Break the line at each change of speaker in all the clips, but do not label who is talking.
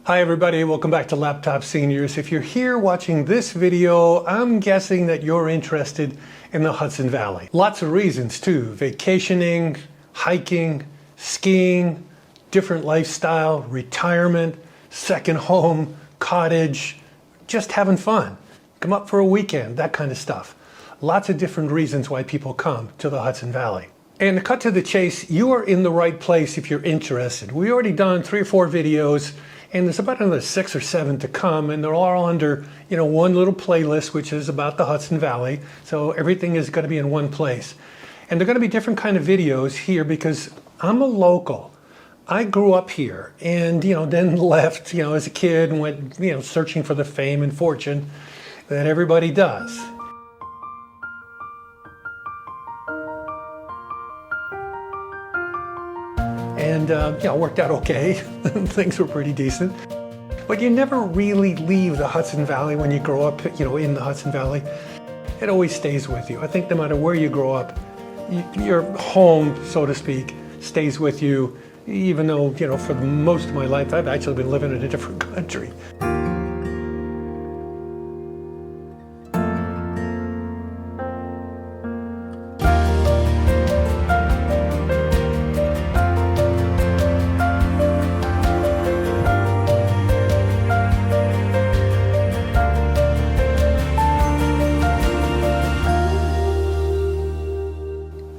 Hi everybody, welcome back to Laptop Seniors. If you're here watching this video, I'm guessing that you're interested in the Hudson Valley. Lots of reasons too: vacationing, hiking, skiing, different lifestyle, retirement, second home, cottage, just having fun. Come up for a weekend, that kind of stuff. Lots of different reasons why people come to the Hudson Valley. And to cut to the chase, you are in the right place if you're interested. We already done 3 or 4 videos, and there's about another 6 or 7 to come, and they're all under, one little playlist, which is about the Hudson Valley. So everything is going to be in one place. And they're going to be different kind of videos here because I'm a local. I grew up here and, then left, as a kid and went, searching for the fame and fortune that everybody does. And, worked out okay. Things were pretty decent. But you never really leave the Hudson Valley when you grow up, in the Hudson Valley. It always stays with you. I think no matter where you grow up, your home, so to speak, stays with you, even though, for most of my life, I've actually been living in a different country.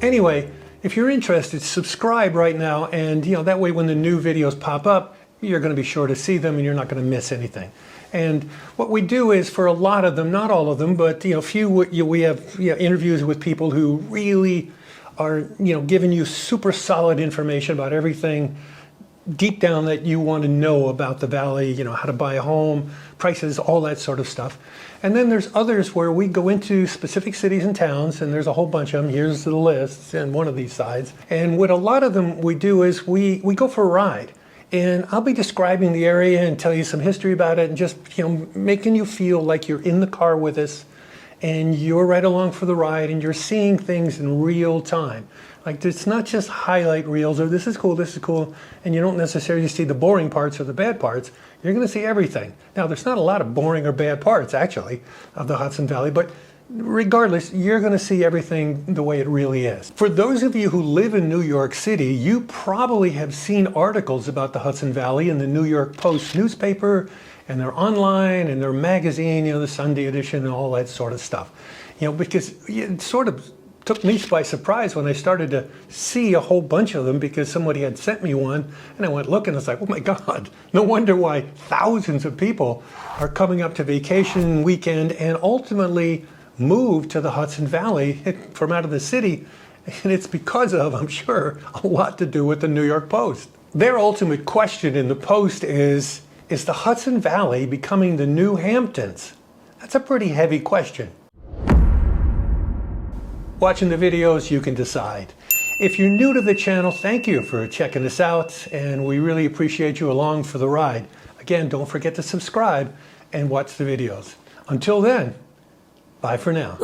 Anyway, if you're interested, subscribe right now, and that way when the new videos pop up, you're going to be sure to see them and you're not going to miss anything. And what we do is, for a lot of them, not all of them, but we have interviews with people who really are giving you super solid information about everything deep down that you want to know about the valley, how to buy a home, prices, all that sort of stuff. And then there's others where we go into specific cities and towns, and there's a whole bunch of them. Here's the list and one of these sides. And what a lot of them we do is we go for a ride. And I'll be describing the area and tell you some history about it and just, making you feel like you're in the car with us and you're right along for the ride and you're seeing things in real time. Like, it's not just highlight reels or this is cool, and you don't necessarily see the boring parts or the bad parts. You're going to see everything. Now, there's not a lot of boring or bad parts, actually, of the Hudson Valley, but regardless, you're going to see everything the way it really is. For those of you who live in New York City, you probably have seen articles about the Hudson Valley in the New York Post newspaper, and they're online, and their magazine, the Sunday edition, and all that sort of stuff. Because it sort of took me by surprise when I started to see a whole bunch of them, because somebody had sent me one, and I went looking, it's like, oh my God, no wonder why thousands of people are coming up to vacation weekend and ultimately move to the Hudson Valley from out of the city. And it's because of, I'm sure, a lot to do with the New York Post. Their ultimate question in the Post is the Hudson Valley becoming the new Hamptons? That's a pretty heavy question. Watching the videos, you can decide. If you're new to the channel, thank you for checking us out, and we really appreciate you along for the ride. Again, don't forget to subscribe and watch the videos. Until then, bye for now.